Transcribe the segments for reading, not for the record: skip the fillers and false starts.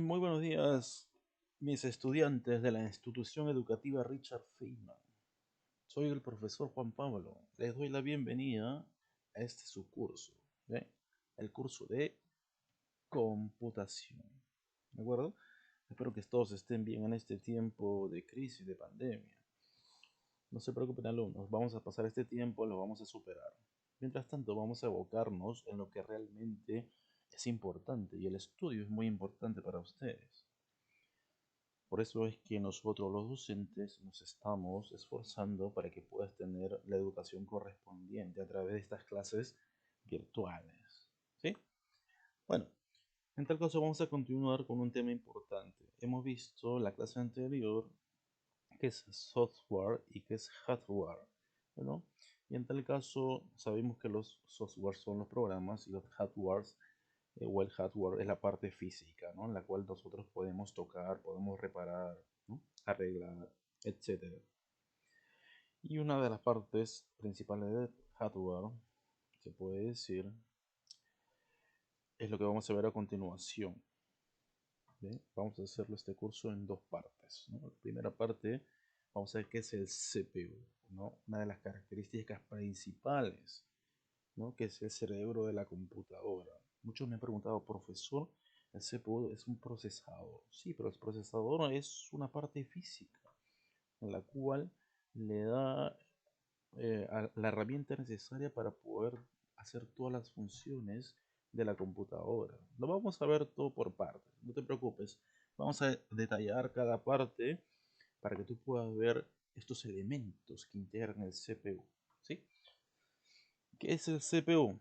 Muy buenos días, mis estudiantes de la institución educativa Richard Feynman. Soy el profesor Juan Pablo. Les doy la bienvenida a este su curso, ¿ve? El curso de computación. ¿De acuerdo? Espero que todos estén bien en este tiempo de crisis, de pandemia. No se preocupen, alumnos, vamos a pasar este tiempo, lo vamos a superar. Mientras tanto, vamos a abocarnos en lo que realmente es importante, y el estudio es muy importante para ustedes. Por eso es que nosotros los docentes nos estamos esforzando para que puedas tener la educación correspondiente a través de estas clases virtuales. ¿Sí? Bueno, en tal caso vamos a continuar con un tema importante. Hemos visto la clase anterior qué es software y qué es hardware, ¿no? Y en tal caso sabemos que los software son los programas y los hardware o el hardware es la parte física, ¿no? En la cual nosotros podemos tocar, podemos reparar, ¿no? Arreglar, etcétera. Y una de las partes principales del hardware, se puede decir, es lo que vamos a ver a continuación. ¿Bien? Vamos a hacerlo este curso en dos partes, ¿no? La primera parte, vamos a ver qué es el CPU, ¿no? Una de las características principales, ¿no? Que es el cerebro de la computadora. Muchos me han preguntado, profesor, el CPU es un procesador. Sí, pero el procesador es una parte física en la cual le da la herramienta necesaria para poder hacer todas las funciones de la computadora. Lo vamos a ver todo por partes, no te preocupes. Vamos a detallar cada parte para que tú puedas ver estos elementos que integran el CPU. ¿Sí? ¿Qué es el CPU?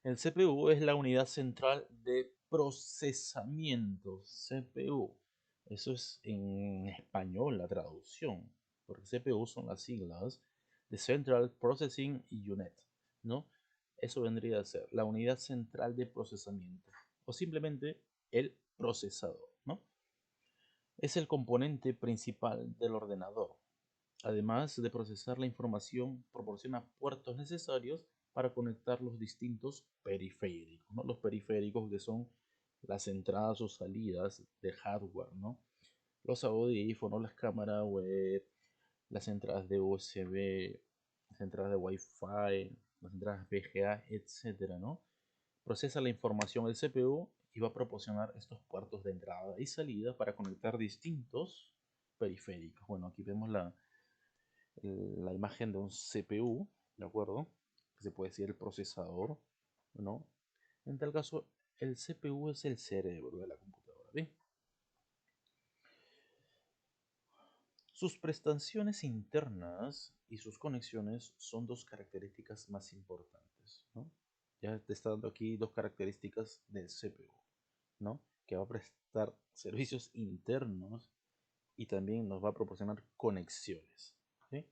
El CPU es la unidad central de procesamiento. CPU. Eso es en español la traducción. Porque CPU son las siglas de Central Processing Unit, ¿no? Eso vendría a ser la unidad central de procesamiento. O simplemente el procesador, ¿no? Es el componente principal del ordenador. Además de procesar la información, proporciona puertos necesarios para conectar los distintos periféricos, ¿no? Los periféricos que son las entradas o salidas de hardware, ¿no? Los audífonos, las cámaras web, las entradas de USB, las entradas de Wi-Fi, las entradas VGA, etcétera, ¿no? Procesa la información del CPU y va a proporcionar estos puertos de entrada y salida para conectar distintos periféricos. Bueno, aquí vemos la imagen de un CPU, ¿de acuerdo? Que se puede decir el procesador, ¿no? En tal caso, el CPU es el cerebro de la computadora, ¿bien? Sus prestaciones internas y sus conexiones son dos características más importantes, ¿no? Ya te está dando aquí dos características del CPU, ¿no? Que va a prestar servicios internos y también nos va a proporcionar conexiones, ¿sí?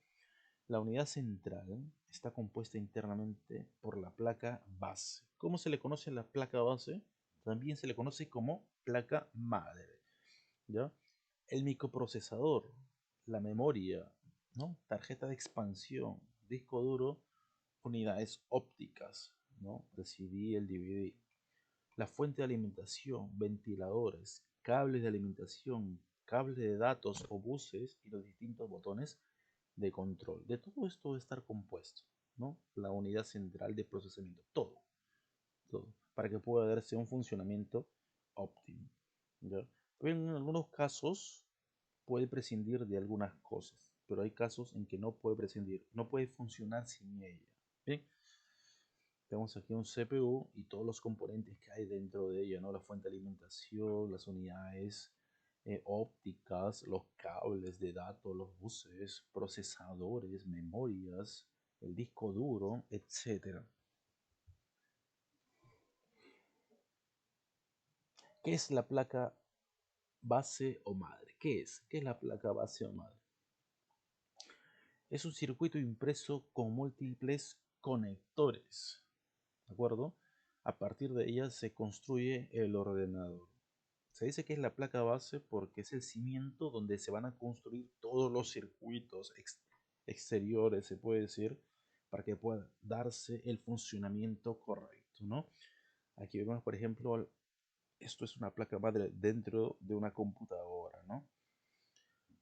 La unidad central está compuesta internamente por la placa base. ¿Cómo se le conoce a la placa base? También se le conoce como placa madre, ¿ya? El microprocesador, la memoria, ¿no? Tarjeta de expansión, disco duro, unidades ópticas, ¿no? El CD, el DVD. La fuente de alimentación, ventiladores, cables de alimentación, cables de datos o buses y los distintos botones de control. De todo esto debe estar compuesto, ¿no? La unidad central de procesamiento, todo, todo, para que pueda darse un funcionamiento óptimo, ¿ya? Pero en algunos casos puede prescindir de algunas cosas, pero hay casos en que no puede prescindir, no puede funcionar sin ella. Bien, tenemos aquí un CPU y todos los componentes que hay dentro de ella, ¿no? La fuente de alimentación, las unidades ópticas, los cables de datos, los buses, procesadores, memorias, el disco duro, etcétera. ¿Qué es la placa base o madre? ¿Qué es? ¿Qué es la placa base o madre? Es un circuito impreso con múltiples conectores, ¿de acuerdo? A partir de ella se construye el ordenador. Se dice que es la placa base porque es el cimiento donde se van a construir todos los circuitos exteriores, se puede decir, para que pueda darse el funcionamiento correcto, ¿no? Aquí vemos, por ejemplo, esto es una placa madre dentro de una computadora, ¿no?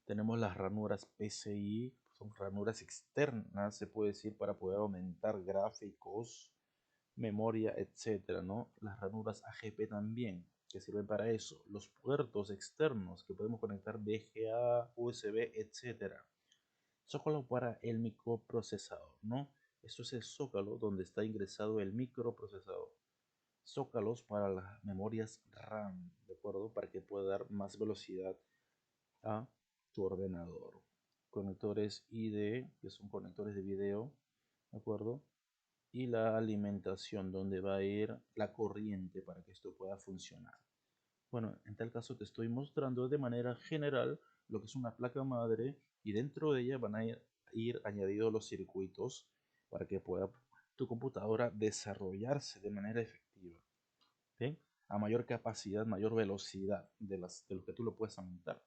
Tenemos las ranuras PCI, son ranuras externas, se puede decir, para poder aumentar gráficos, memoria, etcétera, ¿no? Las ranuras AGP también, que sirven para eso. Los puertos externos que podemos conectar VGA, USB, etcétera. Zócalo para el microprocesador, ¿no? Esto es el zócalo donde está ingresado el microprocesador. Zócalos para las memorias RAM, ¿de acuerdo? Para que pueda dar más velocidad a tu ordenador. Conectores ID, que son conectores de video, ¿de acuerdo? Y la alimentación, donde va a ir la corriente para que esto pueda funcionar. Bueno, en tal caso te estoy mostrando de manera general lo que es una placa madre y dentro de ella van a ir añadidos los circuitos para que pueda tu computadora desarrollarse de manera efectiva. ¿Bien? A mayor capacidad, mayor velocidad de lo que tú lo puedes aumentar.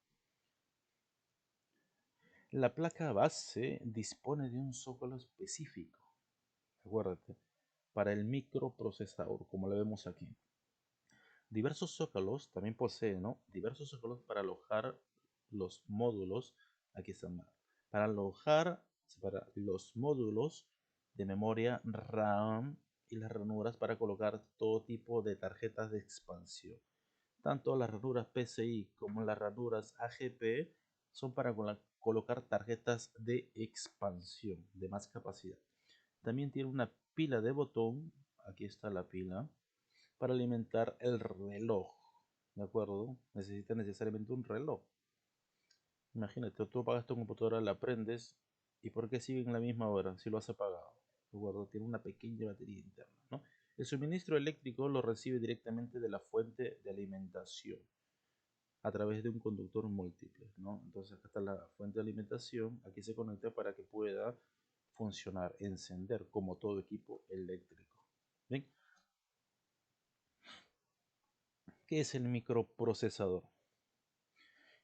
La placa base dispone de un zócalo específico, acuérdate, para el microprocesador, como lo vemos aquí. Diversos zócalos también poseen, ¿no? Diversos zócalos para alojar los módulos, aquí están, para alojar para los módulos de memoria RAM y las ranuras para colocar todo tipo de tarjetas de expansión. Tanto las ranuras PCI como las ranuras AGP son para colocar tarjetas de expansión de más capacidad. También tiene una pila de botón, aquí está la pila, para alimentar el reloj, ¿de acuerdo? Necesita necesariamente un reloj. Imagínate, tú apagas tu computadora, la prendes, ¿y por qué sigue en la misma hora si lo has apagado? ¿De acuerdo? Tiene una pequeña batería interna, ¿no? El suministro eléctrico lo recibe directamente de la fuente de alimentación a través de un conductor múltiple, ¿no? Entonces acá está la fuente de alimentación, aquí se conecta para que pueda funcionar, encender como todo equipo eléctrico. ¿Bien? ¿Qué es el microprocesador?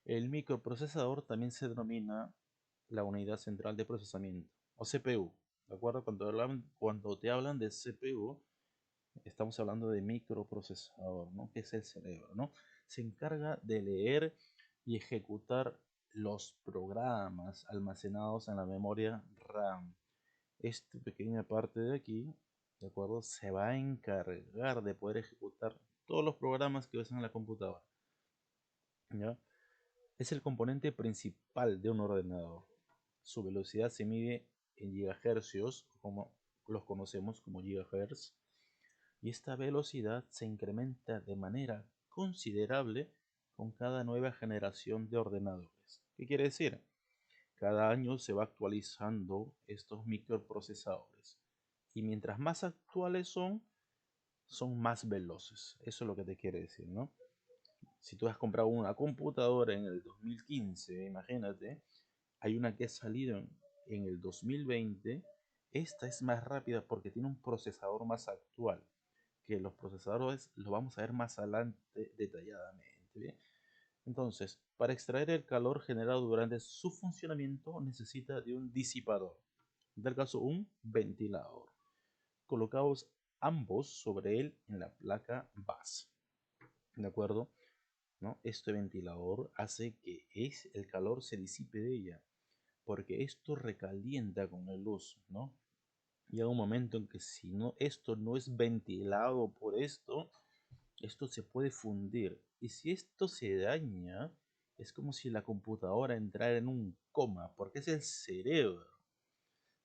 El microprocesador también se denomina la unidad central de procesamiento o CPU. ¿De acuerdo? Cuando te hablan de CPU, estamos hablando de microprocesador, ¿no? Que es el cerebro, ¿no? Se encarga de leer y ejecutar los programas almacenados en la memoria RAM. Esta pequeña parte de aquí, ¿de acuerdo? Se va a encargar de poder ejecutar todos los programas que ves en la computadora, ¿ya? Es el componente principal de un ordenador. Su velocidad se mide en gigahercios, como los conocemos como gigahertz, y esta velocidad se incrementa de manera considerable con cada nueva generación de ordenadores. ¿Qué quiere decir? Cada año se va actualizando estos microprocesadores y mientras más actuales son más veloces. Eso es lo que te quiere decir, ¿no? Si tú has comprado una computadora en el 2015, imagínate, hay una que ha salido en el 2020, esta es más rápida porque tiene un procesador más actual, que los procesadores los vamos a ver más adelante detalladamente, ¿bien? Entonces, para extraer el calor generado durante su funcionamiento necesita de un disipador, en tal caso un ventilador, colocados ambos sobre él en la placa base, ¿de acuerdo? ¿No? Este ventilador hace que el calor se disipe de ella, porque esto recalienta con el uso, ¿no? Llega un momento en que si no, esto no es ventilado por esto se puede fundir. Y si esto se daña, es como si la computadora entrara en un coma, porque es el cerebro.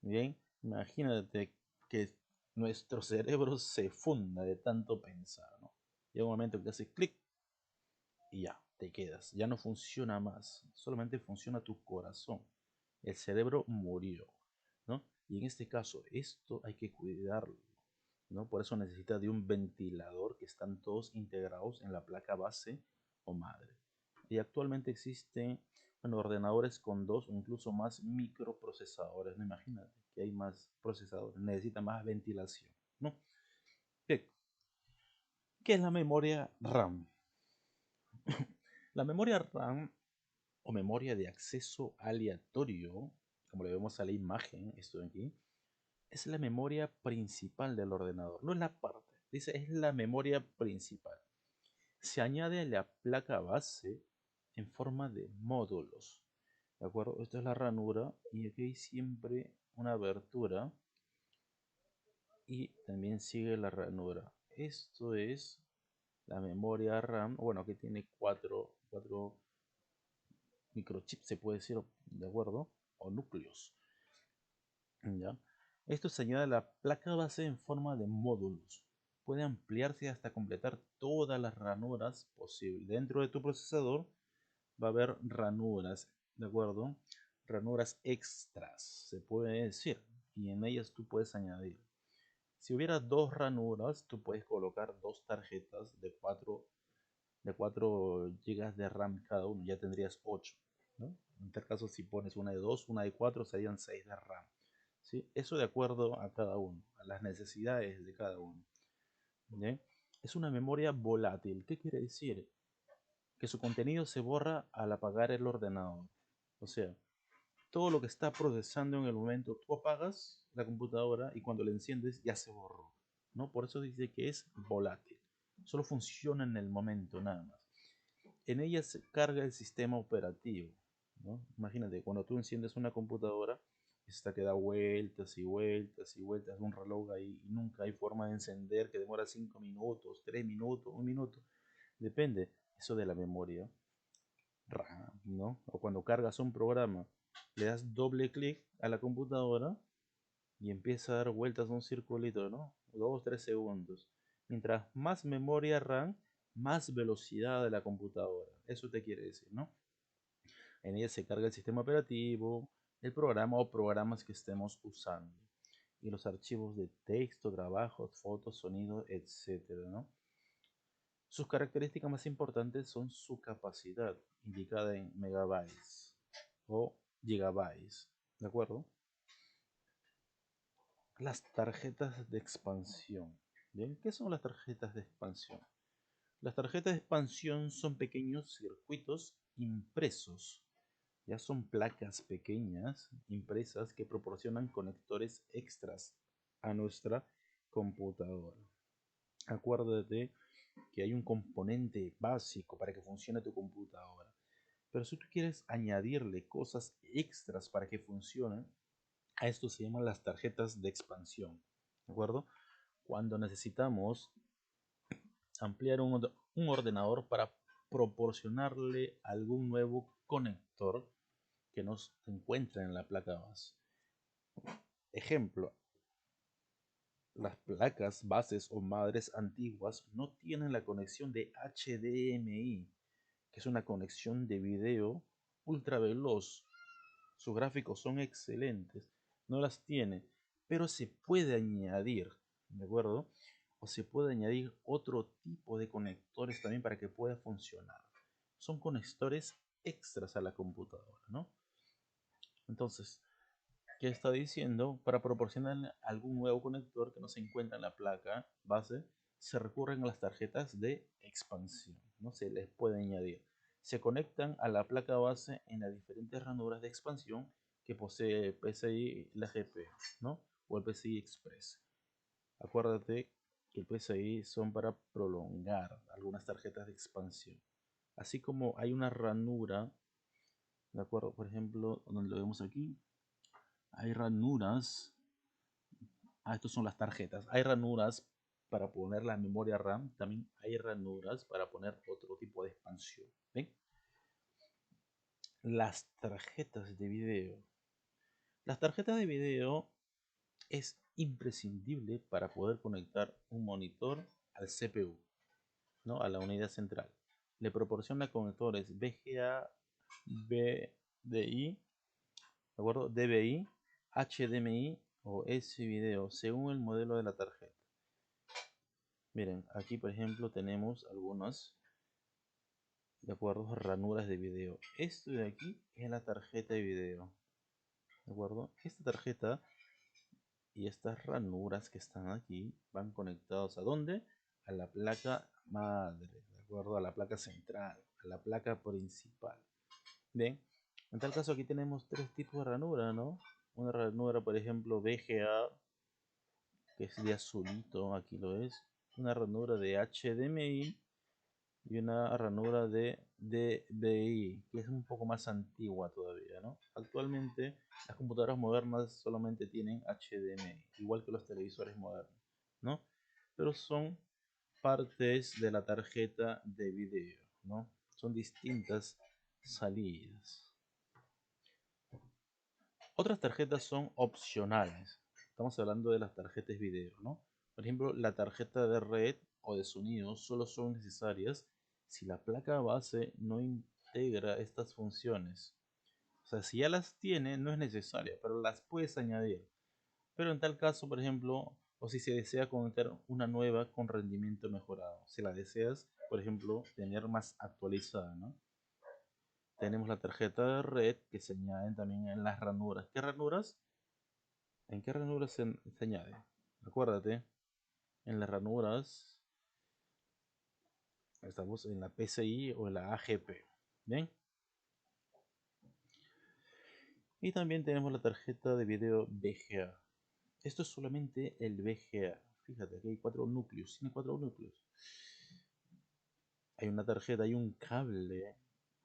Bien, imagínate que nuestro cerebro se funda de tanto pensar, ¿no? Llega un momento en que hace clic y ya, te quedas. Ya no funciona más. Solamente funciona tu corazón. El cerebro murió, ¿no? Y en este caso, esto hay que cuidarlo, ¿no? Por eso necesita de un ventilador que están todos integrados en la placa base o madre. Y actualmente existen, bueno, ordenadores con dos o incluso más microprocesadores, ¿no? Imagínate que hay más procesadores, necesita más ventilación, ¿no? Bien. ¿Qué es la memoria RAM? La memoria RAM o memoria de acceso aleatorio, como le vemos a la imagen, esto de aquí, es la memoria principal del ordenador, no es la parte, dice es la memoria principal. se añade la placa base en forma de módulos. ¿De acuerdo? Esta es la ranura y aquí hay siempre una abertura y también sigue la ranura. Esto es la memoria RAM. Bueno, aquí tiene cuatro microchips, se puede decir, ¿de acuerdo? O núcleos. ¿Ya? Esto se añade a la placa base en forma de módulos. Puede ampliarse hasta completar todas las ranuras posibles. Dentro de tu procesador va a haber ranuras, ¿de acuerdo? Ranuras extras, se puede decir. Y en ellas tú puedes añadir. Si hubiera dos ranuras, tú puedes colocar dos tarjetas de 4 GB de RAM cada uno. Ya tendrías 8, ¿no? En tal caso, si pones una de 2, una de 4, serían 6 de RAM. ¿Sí? Eso de acuerdo a cada uno, a las necesidades de cada uno. ¿Sí? Es una memoria volátil. ¿Qué quiere decir? Que su contenido se borra al apagar el ordenador. O sea, todo lo que está procesando en el momento, tú apagas la computadora y cuando la enciendes ya se borró, ¿no? Por eso dice que es volátil. Solo funciona en el momento, nada más. En ella se carga el sistema operativo, ¿no? Imagínate, cuando tú enciendes una computadora, esta que da vueltas y vueltas y vueltas, un reloj ahí, y nunca hay forma de encender, que demora 5 minutos, 3 minutos, 1 minuto. Depende eso de la memoria RAM, ¿no? O cuando cargas un programa, le das doble clic a la computadora y empieza a dar vueltas un circulito, ¿no? 2 o 3 segundos. Mientras más memoria RAM, más velocidad de la computadora. Eso te quiere decir, ¿no? En ella se carga el sistema operativo, el programa o programas que estemos usando. Y los archivos de texto, trabajos, fotos, sonido, etcétera, ¿no? Sus características más importantes son su capacidad, indicada en megabytes o gigabytes, ¿de acuerdo? Las tarjetas de expansión. ¿Bien? ¿Qué son las tarjetas de expansión? Las tarjetas de expansión son pequeños circuitos impresos. Ya son placas pequeñas impresas que proporcionan conectores extras a nuestra computadora. Acuérdate que hay un componente básico para que funcione tu computadora. Pero si tú quieres añadirle cosas extras para que funcionen, a esto se llaman las tarjetas de expansión. ¿De acuerdo? Cuando necesitamos ampliar un ordenador para proporcionarle algún nuevo conector que no se encuentra en la placa base. Ejemplo, las placas bases o madres antiguas no tienen la conexión de HDMI, que es una conexión de video ultra veloz. Sus gráficos son excelentes, no las tiene, pero se puede añadir, ¿de acuerdo? O se puede añadir otro tipo de conectores también para que pueda funcionar. Son conectores extras a la computadora, ¿no? Entonces, ¿qué está diciendo? Para proporcionar algún nuevo conector que no se encuentra en la placa base, se recurren a las tarjetas de expansión, ¿no? Se les puede añadir. Se conectan a la placa base en las diferentes ranuras de expansión que posee el PCI la GP, ¿no? O el PCI Express. Acuérdate que el PCI son para prolongar algunas tarjetas de expansión. Así como hay una ranura, ¿de acuerdo? Por ejemplo, donde lo vemos aquí, hay ranuras. Estas son las tarjetas. Hay ranuras para poner la memoria RAM. También hay ranuras para poner otro tipo de expansión. ¿Ven? Las tarjetas de video. Las tarjetas de video es imprescindible para poder conectar un monitor al CPU, ¿no? A la unidad central. Le proporciona conectores VGA, BDI, ¿de acuerdo? DVI, HDMI o S-Video, según el modelo de la tarjeta. Miren, aquí por ejemplo tenemos algunas, de acuerdo, ranuras de video. Esto de aquí es la tarjeta de video, de acuerdo. Esta tarjeta y estas ranuras que están aquí van conectados ¿a dónde? A la placa madre, de acuerdo, a la placa central, a la placa principal. Bien, en tal caso aquí tenemos tres tipos de ranura, ¿no? Una ranura, por ejemplo, VGA, que es de azulito, aquí lo es. Una ranura de HDMI y una ranura de DVI, que es un poco más antigua todavía, ¿no? Actualmente las computadoras modernas solamente tienen HDMI, igual que los televisores modernos, ¿no? Pero son partes de la tarjeta de video, ¿no? Son distintas salidas. Otras tarjetas son opcionales. Estamos hablando de las tarjetas video, ¿no? Por ejemplo, la tarjeta de red o de sonido solo son necesarias si la placa base no integra estas funciones. O sea, si ya las tiene, no es necesaria, pero las puedes añadir. Pero en tal caso, por ejemplo, o si se desea conectar una nueva con rendimiento mejorado. Si la deseas, por ejemplo, tener más actualizada, ¿no? Tenemos la tarjeta de red que se añaden también en las ranuras. ¿Qué ranuras? ¿En qué ranuras se añade? Acuérdate, en las ranuras estamos en la PCI o en la AGP. ¿Bien? Y también tenemos la tarjeta de video VGA. Esto es solamente el VGA. Fíjate, aquí hay 4 núcleos. Tiene 4 núcleos. Hay una tarjeta, hay un cable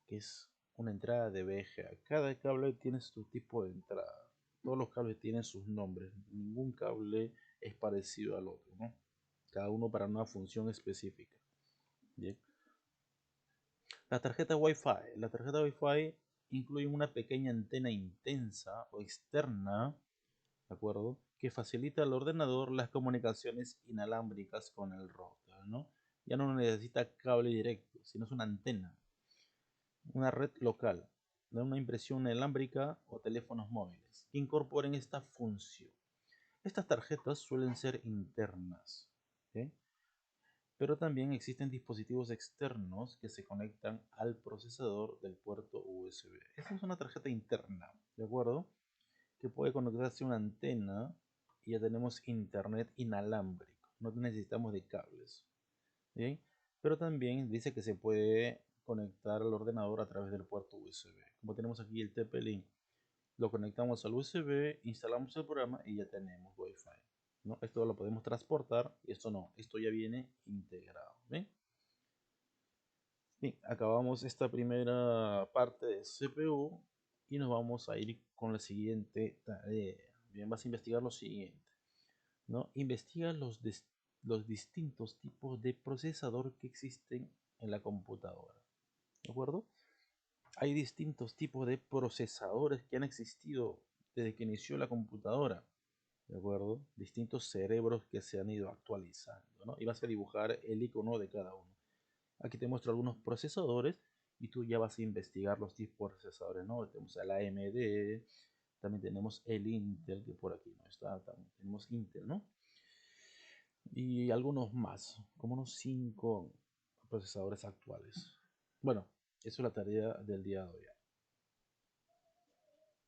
que es una entrada de VGA. Cada cable tiene su tipo de entrada. Todos los cables tienen sus nombres. Ningún cable es parecido al otro, ¿no? Cada uno para una función específica. Bien. La tarjeta Wi-Fi. La tarjeta Wi-Fi incluye una pequeña antena intensa o externa, ¿de acuerdo? Que facilita al ordenador las comunicaciones inalámbricas con el router, ¿no? Ya no necesita cable directo, sino es una antena, una red local, de una impresión inalámbrica o teléfonos móviles que incorporen esta función. Estas tarjetas suelen ser internas, ¿sí? Pero también existen dispositivos externos que se conectan al procesador del puerto USB. Esta es una tarjeta interna, ¿de acuerdo? Que puede conectarse a una antena y ya tenemos internet inalámbrico. No necesitamos de cables. ¿Bien? Pero también dice que se puede conectar al ordenador a través del puerto USB. Como tenemos aquí el TP-Link, lo conectamos al USB, instalamos el programa y ya tenemos Wi-Fi. ¿No? Esto lo podemos transportar y esto no, esto ya viene integrado. ¿Bien? Bien, acabamos esta primera parte de CPU y nos vamos a ir con la siguiente tarea. Bien, vas a investigar lo siguiente, ¿no? Investiga los distintos tipos de procesador que existen en la computadora, ¿de acuerdo? Hay distintos tipos de procesadores que han existido desde que inició la computadora, ¿de acuerdo? Distintos cerebros que se han ido actualizando, ¿no? Y vas a dibujar el icono de cada uno. Aquí te muestro algunos procesadores y tú ya vas a investigar los tipos de procesadores, ¿no? Tenemos el AMD, también tenemos el Intel, que por aquí no está, también tenemos Intel, ¿no? Y algunos más, como unos 5 procesadores actuales. Bueno, eso es la tarea del día de hoy.